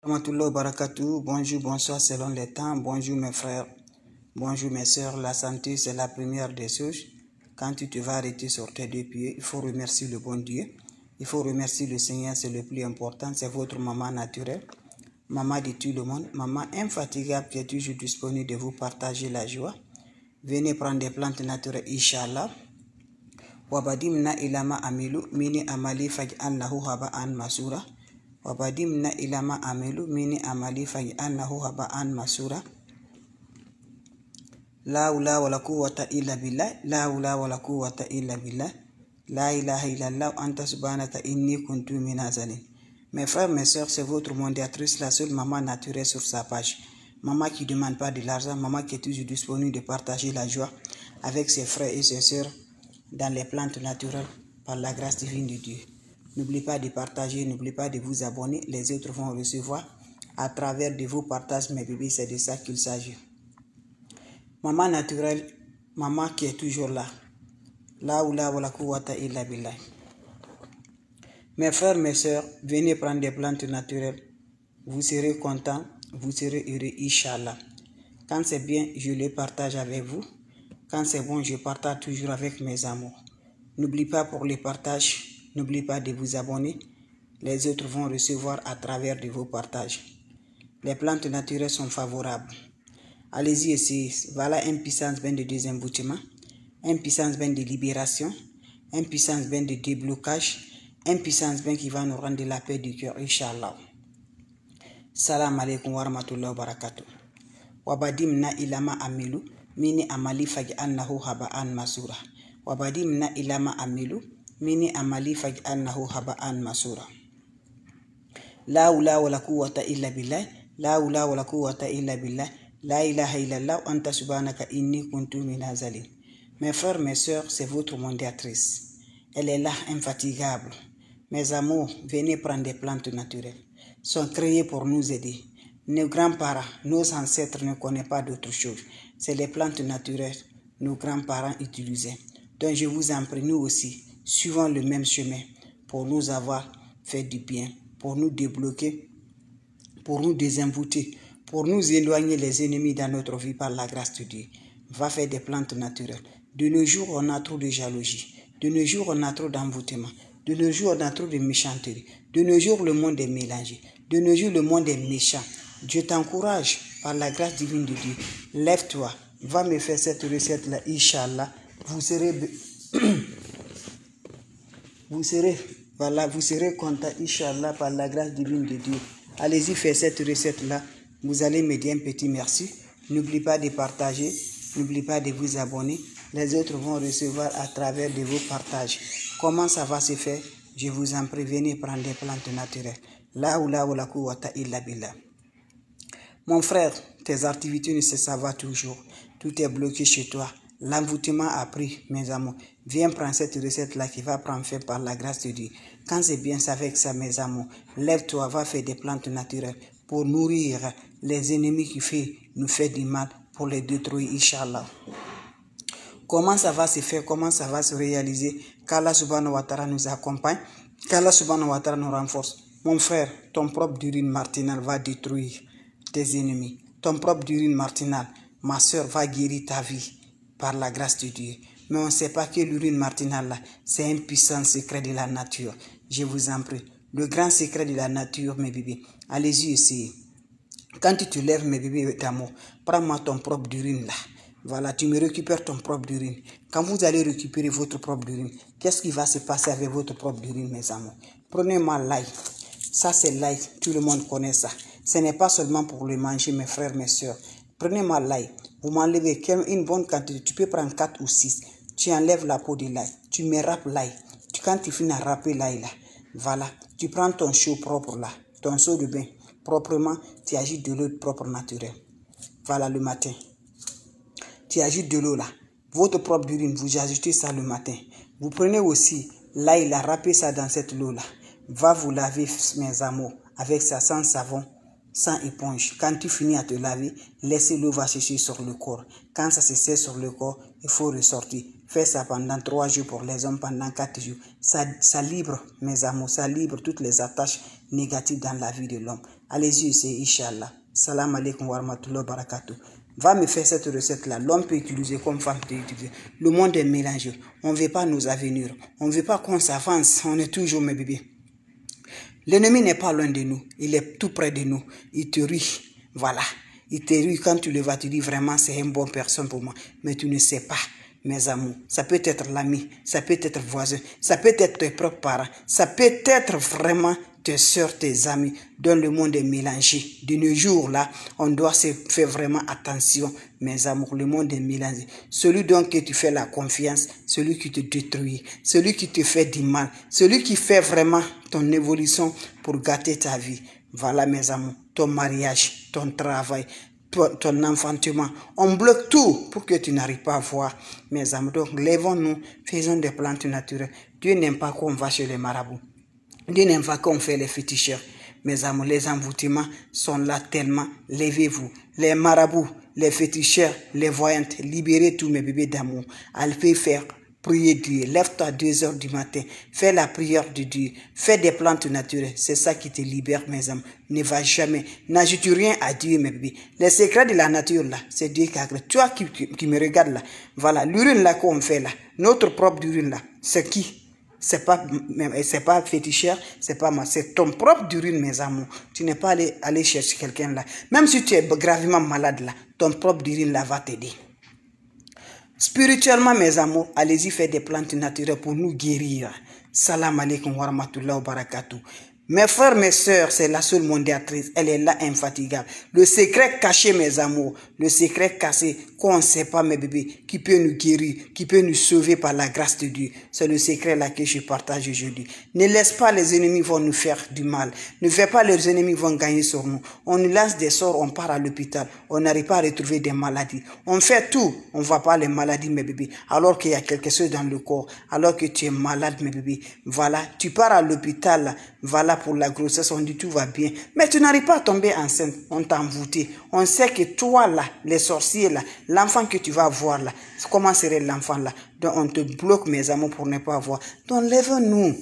Rahmatoullah Barakatou, bonjour, bonsoir selon les temps, bonjour mes frères, bonjour mes soeurs. La santé c'est la première des choses. Quand tu te vas arrêter sur tes deux pieds, il faut remercier le bon Dieu. Il faut remercier le Seigneur, c'est le plus important, c'est votre maman naturelle. Maman de tout le monde, maman infatigable qui est toujours disponible de vous partager la joie. Venez prendre des plantes naturelles, Inch'Allah. Wabadimna ilama amilu, mini amali faj'an lahu haba'an masura. Wabadimna ilama amilu, mini amali faj'an lahu haba'an masura. La hawla wa la quwwata illa billah, la hawla wa la quwwata illa billah. La ilaha illallah, anta subhanaka inni kuntu minazalin. Mes frères, mes soeurs, c'est votre mondiatrice, la seule maman naturelle sur sa page. Maman qui ne demande pas de l'argent, maman qui est toujours disponible de partager la joie avec ses frères et ses soeurs dans les plantes naturelles par la grâce divine de Dieu. N'oubliez pas de partager, n'oubliez pas de vous abonner. Les autres vont recevoir à travers de vos partages, mes bébés, c'est de ça qu'il s'agit. Maman naturelle, maman qui est toujours là. La hawla wa la quwwata illa billah. Mes frères, mes soeurs, venez prendre des plantes naturelles. Vous serez contents, vous serez heureux, Inch'Allah. Quand c'est bien, je les partage avec vous. Quand c'est bon, je partage toujours avec mes amours. N'oubliez pas pour les partages, n'oubliez pas de vous abonner. Les autres vont recevoir à travers de vos partages. Les plantes naturelles sont favorables. Allez-y essayez. Voilà une puissance bien de désemboutissement, une puissance bien de libération, une puissance bien de déblocage, une puissance bien qui va nous rendre la paix du cœur, Inch'Allah. Salam alaikum wa rahmatullahi wa barakatuh. Wabadimna ilama amilu, mini amali faj'annahu haba'an masura. Wabadimna ilama amilu, mini amali faj'annahu haba'an masura. La hawla wa la quwwata illa billah, la hawla wa la quwwata illa billah. La ilaha illallah, anta subhanaka inni kuntu minazalin. Mes frères, mes soeurs, c'est votre mondiatrice. Elle est là, infatigable. Mes amours, venez prendre des plantes naturelles. Sont créées pour nous aider. Nos grands-parents, nos ancêtres ne connaissent pas d'autre chose. C'est les plantes naturelles que nos grands-parents utilisaient. Donc je vous en prie, nous aussi, suivons le même chemin pour nous avoir fait du bien, pour nous débloquer, pour nous désenvoûter, pour nous éloigner les ennemis dans notre vie par la grâce de Dieu. Va faire des plantes naturelles. De nos jours, on a trop de jalousie. De nos jours, on a trop d'envoûtement. De nos jours, on a trop de méchanceté. De nos jours, le monde est mélangé. De nos jours, le monde est méchant. Dieu t'encourage par la grâce divine de Dieu. Lève-toi, va me faire cette recette-là, Inch'Allah. Vous serez content, Inch'Allah, par la grâce divine de Dieu. Allez-y, faire cette recette-là. Vous allez me dire un petit merci. N'oubliez pas de partager. N'oubliez pas de vous abonner. Les autres vont recevoir à travers de vos partages. Comment ça va se faire? Je vous en prie, venez prendre des plantes naturelles. La hawla wa la quwwata illa billah. Mon frère, tes activités ne se savent toujours. Tout est bloqué chez toi. L'envoûtement a pris, mes amours. Viens prendre cette recette-là qui va prendre fin par la grâce de Dieu. Quand c'est bien, c'est avec ça, mes amours. Lève-toi, va faire des plantes naturelles pour nourrir les ennemis qui nous fait du mal, pour les détruire, Inch'Allah. Comment ça va se faire, comment ça va se réaliser? Qu'Allah subhanahu wa ta'ala nous accompagne, qu'Allah subhanahu wa ta'ala nous renforce. Mon frère, ton propre urine martinale va détruire tes ennemis. Ton propre urine martinale, ma soeur, va guérir ta vie par la grâce de Dieu. Mais on ne sait pas que l'urine martinale, là, c'est un puissant secret de la nature. Je vous en prie. Le grand secret de la nature, mes bébés. Allez-y essayer. Quand tu te lèves, mes bébés d'amour, prends-moi ton propre urine là. Voilà, tu me récupères ton propre urine. Quand vous allez récupérer votre propre urine, qu'est-ce qui va se passer avec votre propre urine, mes amours? Prenez-moi l'ail. Ça, c'est l'ail. Tout le monde connaît ça. Ce n'est pas seulement pour le manger, mes frères, mes soeurs. Prenez-moi l'ail. Vous m'enlevez une bonne quantité. Tu peux prendre 4 ou 6. Tu enlèves la peau de l'ail. Tu me râpes l'ail. Quand tu finis à râper l'ail là, voilà. Tu prends ton seau propre là, ton seau de bain. Proprement, tu agites de l'eau propre naturelle. Voilà le matin. Tu agites de l'eau là. Votre propre urine, vous ajoutez ça le matin. Vous prenez aussi l'ail là, râpez ça dans cette eau là. Va vous laver, mes amours, avec ça sans savon, sans éponge. Quand tu finis à te laver, laissez l'eau va sécher sur le corps. Quand ça se sèche sur le corps, il faut ressortir. Fais ça pendant 3 jours pour les hommes, pendant 4 jours. Ça libre, mes amours, ça libre toutes les attaches négatives dans la vie de l'homme. Allez-y essayez, Inch'Allah. Salam alaikum wa rahmatullahi wa barakatuh. Va me faire cette recette-là. L'homme peut utiliser comme femme peut utiliser. Le monde est mélangé. On ne veut pas nos avenirs. On ne veut pas qu'on s'avance. On est toujours mes bébés. L'ennemi n'est pas loin de nous. Il est tout près de nous. Il te rit. Voilà. Il te rit quand tu le vois. Tu dis vraiment c'est une bonne personne pour moi. Mais tu ne sais pas, mes amours. Ça peut être l'ami. Ça peut être voisin. Ça peut être tes propres parents. Ça peut être vraiment tes soeurs, tes amis, dont le monde est mélangé. De nos jours là, on doit se faire vraiment attention, mes amours. Le monde est mélangé. Celui donc que tu fais la confiance, celui qui te détruit, celui qui te fait du mal, celui qui fait vraiment ton évolution pour gâter ta vie. Voilà, mes amours, ton mariage, ton travail, ton enfantement. On bloque tout pour que tu n'arrives pas à voir, mes amours. Donc, lèvons-nous, faisons des plantes naturelles. Dieu n'aime pas qu'on va chez les marabouts. Dieu n'aime pas qu'on fait les féticheurs. Mes amours, les envoûtements sont là tellement. Levez-vous. Les marabouts, les féticheurs, les voyantes, libérez tous mes bébés d'amour. Allez faire prier Dieu. Lève-toi à 2 h du matin. Fais la prière de Dieu. Fais des plantes naturelles. C'est ça qui te libère, mes amours. Ne va jamais. N'ajoute rien à Dieu, mes bébés. Les secrets de la nature, là, c'est Dieu qui a créé. Toi qui me regardes là. Voilà, l'urine là qu'on fait là. Notre propre urine là. C'est qui? C'est pas féticheur, c'est pas moi, c'est ton propre urine, mes amours. Tu n'es pas allé chercher quelqu'un là. Même si tu es gravement malade là, ton propre urine là va t'aider. Spirituellement, mes amours, allez-y faire des plantes naturelles pour nous guérir. Salam alaikum wa rahmatullahi wa barakatuh. Mes frères, mes sœurs, c'est la seule mondiatrice. Elle est là, infatigable. Le secret caché, mes amours, le secret caché qu'on ne sait pas, mes bébés, qui peut nous guérir, qui peut nous sauver par la grâce de Dieu. C'est le secret là que je partage aujourd'hui. Ne laisse pas les ennemis vont nous faire du mal. Ne fais pas les ennemis vont gagner sur nous. On nous lance des sorts, on part à l'hôpital. On n'arrive pas à retrouver des maladies. On fait tout, on ne voit pas les maladies, mes bébés. Alors qu'il y a quelque chose dans le corps, alors que tu es malade, mes bébés. Voilà, tu pars à l'hôpital, voilà pour la grossesse, on dit tout va bien. Mais tu n'arrives pas à tomber enceinte, on t'a envoûté. On sait que toi là, les sorciers là, l'enfant que tu vas avoir là, comment serait l'enfant là? Donc on te bloque, mes amours, pour ne pas avoir. Donc lève-nous,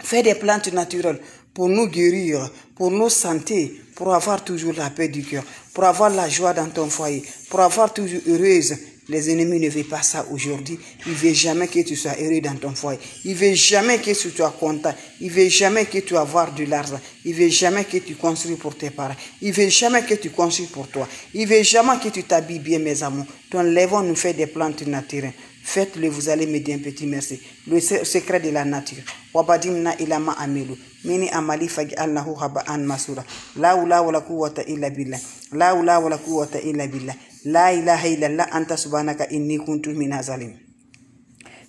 fais des plantes naturelles pour nous guérir, pour nos santé, pour avoir toujours la paix du cœur, pour avoir la joie dans ton foyer, pour avoir toujours heureuse. Les ennemis ne veulent pas ça aujourd'hui. Ils ne veulent jamais que tu sois heureux dans ton foyer. Ils ne veulent jamais que tu sois content. Ils ne veulent jamais que tu aies de l'argent. Ils ne veulent jamais que tu construis pour tes parents. Ils ne veulent jamais que tu construis pour toi. Ils ne veulent jamais que tu t'habilles bien, mes amours. Donc, lèvons nous faire des plantes naturelles. Faites-le, vous allez me dire un petit merci. Le secret de la nature. Wabadimna ilama amelu. Mini amali fagi allahu haba an masura. La ula wala quwwata illa billah. La ula wala quwwata illa billah. La ilaha illallah anta subhanaka inni kuntu minaz zalim.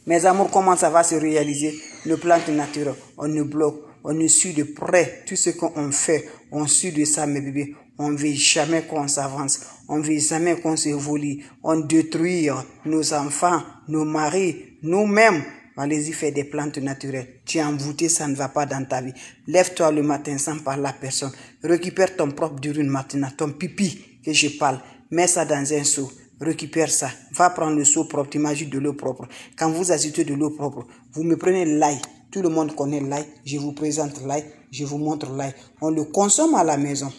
Mes amours, comment ça va se réaliser? Nos plantes naturelles, on nous bloque, on nous suit de près. Tout ce qu'on fait, on suit de ça, mes bébés. On ne veut jamais qu'on s'avance, on ne veut jamais qu'on s'évolue. On détruit nos enfants, nos maris, nous-mêmes. Allez-y faire des plantes naturelles. Tu es envoûté, ça ne va pas dans ta vie. Lève-toi le matin sans parler à personne. Récupère ton propre urine maintenant, ton pipi que je parle. Mets ça dans un seau. Récupère ça. Va prendre le seau propre. Tu m'ajoutes de l'eau propre. Quand vous ajoutez de l'eau propre, vous me prenez l'ail. Tout le monde connaît l'ail. Je vous présente l'ail. Je vous montre l'ail. On le consomme à la maison.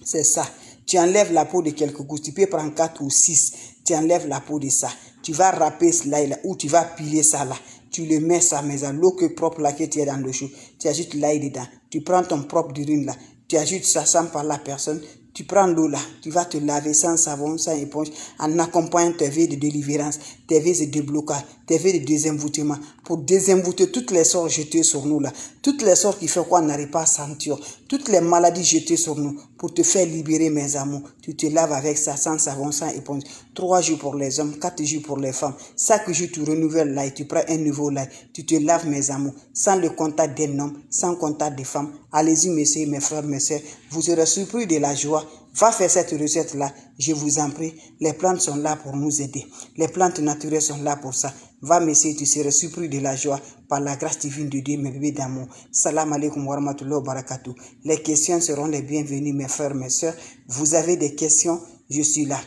C'est ça. Tu enlèves la peau de quelques gousses. Tu peux prendre 4 ou 6. Tu enlèves la peau de ça. Tu vas râper l'ail là ou tu vas piler ça là. Tu le mets ça, mais l'eau que propre là que tu es dans le chou. Tu ajoutes l'ail dedans. Tu prends ton propre urine là. Tu ajoutes ça sans parler à personne. Tu prends l'eau là, tu vas te laver sans savon, sans éponge, en accompagnant tes vies de délivrance, tes vies de déblocage, tes vies de désenvoûtement, pour désenvoûter toutes les sorts jetées sur nous là, toutes les sorts qui font qu'on n'arrive pas à sentir, toutes les maladies jetées sur nous, pour te faire libérer, mes amours. Tu te laves avec ça, sans savon, sans éponge. 3 jours pour les hommes, 4 jours pour les femmes. Chaque jour, tu renouvelles l'ail, tu prends un nouveau l'ail, tu te laves, mes amours, sans le contact d'un homme, sans contact des femmes. Allez-y, messieurs, mes frères, mes sœurs, vous serez surpris de la joie. Va faire cette recette-là, je vous en prie. Les plantes sont là pour nous aider. Les plantes naturelles sont là pour ça. Va, messieurs, tu seras surpris de la joie par la grâce divine de Dieu, mes bébés d'amour. Salam alaikum wa rahmatullahi wa barakatuh. Les questions seront les bienvenues, mes frères, mes sœurs. Vous avez des questions, je suis là.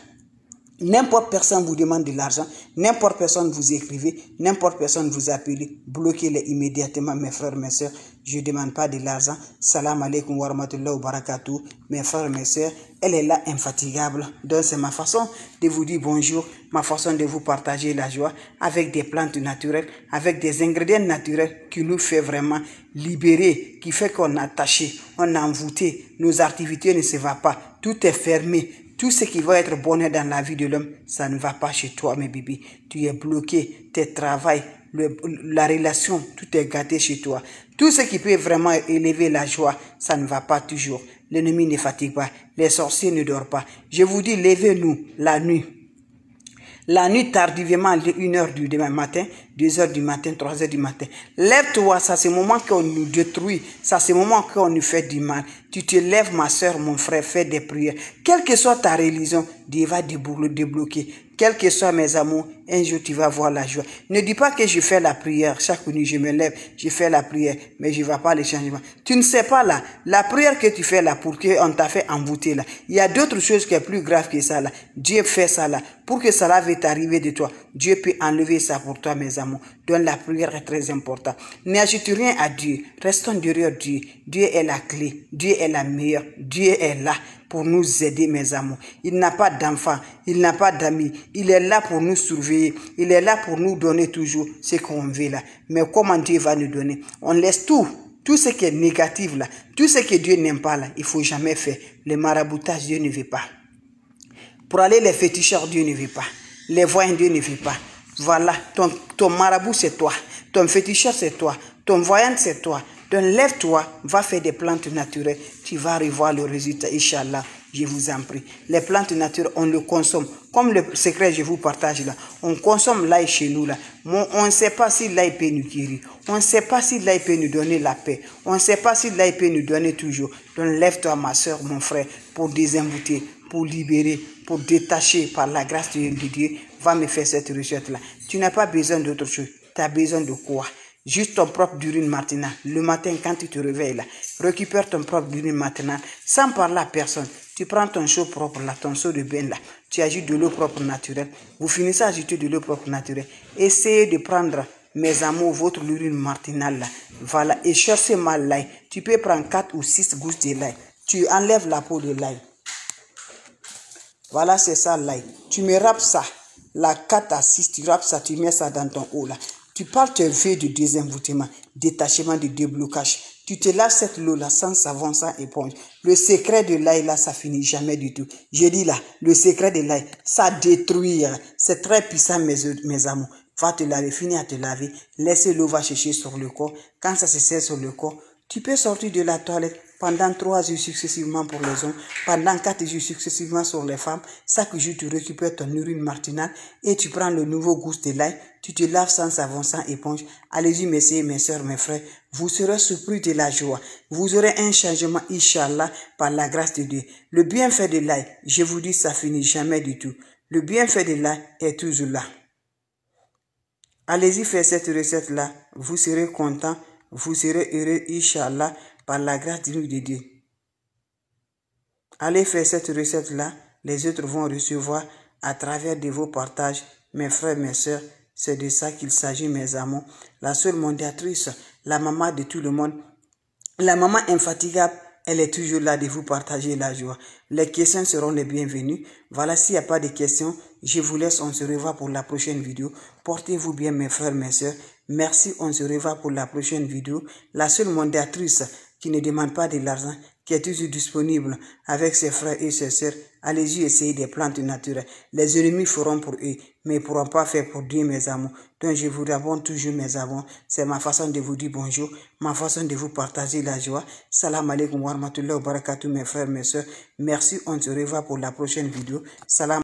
N'importe personne vous demande de l'argent, n'importe personne vous écrivez, n'importe personne vous appelle, bloquez-les immédiatement, mes frères, mes soeurs. Je ne demande pas de l'argent. Salam alaikum wa rahmatullahi wa barakatuh. Mes frères, mes soeurs, elle est là infatigable. Donc c'est ma façon de vous dire bonjour, ma façon de vous partager la joie avec des plantes naturelles, avec des ingrédients naturels qui nous fait vraiment libérer, qui fait qu'on est attaché, on est envoûté, nos activités ne se vont pas, tout est fermé. Tout ce qui va être bonheur dans la vie de l'homme, ça ne va pas chez toi, mes bébés. Tu es bloqué, tes travail, la relation, tout est gâté chez toi. Tout ce qui peut vraiment élever la joie, ça ne va pas toujours. L'ennemi ne fatigue pas, les sorciers ne dorment pas. Je vous dis, levez-nous la nuit. La nuit tardivement, 1h du matin, 2h du matin, 3h du matin. Lève-toi, ça c'est le moment qu'on nous détruit, ça c'est le moment qu'on nous fait du mal. Tu te lèves, ma soeur, mon frère, fais des prières. Quelle que soit ta religion, Dieu va débloquer. Quel que soit mes amours, un jour tu vas voir la joie. Ne dis pas que je fais la prière. Chaque nuit, je me lève, je fais la prière, mais je ne vois pas le changement. Tu ne sais pas là, la prière que tu fais là, pour qu'on t'a fait envoûter là. Il y a d'autres choses qui sont plus graves que ça là. Dieu fait ça là. Pour que cela va t'arriver de toi, Dieu peut enlever ça pour toi, mes amours. Donc la prière est très importante. N'ajoute rien à Dieu. Restons derrière Dieu. Dieu est la clé. Dieu est la meilleure. Dieu est là pour nous aider, mes amours. Il n'a pas d'enfants, il n'a pas d'amis. Il est là pour nous surveiller. Il est là pour nous donner toujours ce qu'on veut là. Mais comment Dieu va nous donner? On laisse tout ce qui est négatif là, tout ce que Dieu n'aime pas là, il faut jamais faire. Le maraboutage, Dieu ne veut pas. Pour aller les féticheurs, Dieu ne veut pas. Les voyants, Dieu ne veut pas. Voilà, ton marabout c'est toi. Ton féticheur c'est toi. Ton voyant c'est toi. Donc lève-toi, va faire des plantes naturelles. Tu vas revoir le résultat, Inch'Allah. Je vous en prie. Les plantes naturelles, on le consomme. Comme le secret, je vous partage là. On consomme l'ail chez nous là. On ne sait pas si l'ail peut nous guérir. On ne sait pas si l'ail peut nous donner la paix. On ne sait pas si l'ail peut nous donner toujours. Donc lève-toi, ma soeur, mon frère, pour désembouter, pour libérer, pour détacher par la grâce de Dieu. Va me faire cette recette là. Tu n'as pas besoin d'autre chose. Tu as besoin de quoi? Juste ton propre urine matinale. Le matin, quand tu te réveilles là, récupère ton propre urine matinale sans parler à personne. Tu prends ton seau propre là, ton seau de bain là. Tu ajoutes de l'eau propre naturelle. Vous finissez à ajouter de l'eau propre naturelle. Essayez de prendre, mes amours, votre urine matinale là. Voilà. Et cherchez mal l'ail. Tu peux prendre 4 ou 6 gousses de l'ail. Tu enlèves la peau de l'ail. Voilà, c'est ça l'ail. Tu me râpes ça. La 4 à 6, tu râpes ça, tu mets ça dans ton eau là. Tu parles tes vœux de désenvoûtement, détachement, de déblocage. Tu te laves cette eau-là sans savon, sans éponge. Le secret de l'ail, là, ça finit jamais du tout. Je dis là, le secret de l'ail, ça détruit. C'est très puissant, mes amours. Va te laver, finis à te laver. Laissez l'eau va chercher sur le corps. Quand ça se sert sur le corps, tu peux sortir de la toilette pendant 3 jours successivement pour les hommes, pendant 4 jours successivement sur les femmes. Chaque jour, tu récupères ton urine matinale et tu prends le nouveau gousse de l'ail. Tu te laves sans savon, sans éponge. Allez-y, messieurs, mes soeurs, mes frères. Vous serez surpris de la joie. Vous aurez un changement, Inch'Allah, par la grâce de Dieu. Le bienfait de l'ail, je vous dis, ça finit jamais du tout. Le bienfait de l'ail est toujours là. Allez-y faire cette recette-là. Vous serez content. Vous serez heureux, Inch'Allah, par la grâce de Dieu. Allez faire cette recette-là. Les autres vont recevoir à travers de vos partages. Mes frères, mes soeurs, c'est de ça qu'il s'agit, mes amours. La seule mondiatrice, la maman de tout le monde, la maman infatigable, elle est toujours là de vous partager la joie. Les questions seront les bienvenues. Voilà, s'il n'y a pas de questions, je vous laisse, on se revoit pour la prochaine vidéo. Portez-vous bien, mes frères, mes soeurs. Merci, on se revoit pour la prochaine vidéo. La seule mondiatrice qui ne demande pas de l'argent, qui est toujours disponible avec ses frères et ses sœurs. Allez-y essayer des plantes naturelles. Les ennemis feront pour eux, mais ils ne pourront pas faire pour Dieu, mes amours. Donc je vous réponds toujours, mes amours. C'est ma façon de vous dire bonjour, ma façon de vous partager la joie. Salam alaikum wa rahmatullahi wa barakatuh, mes frères, mes sœurs. Merci, on se revoit pour la prochaine vidéo. Salam.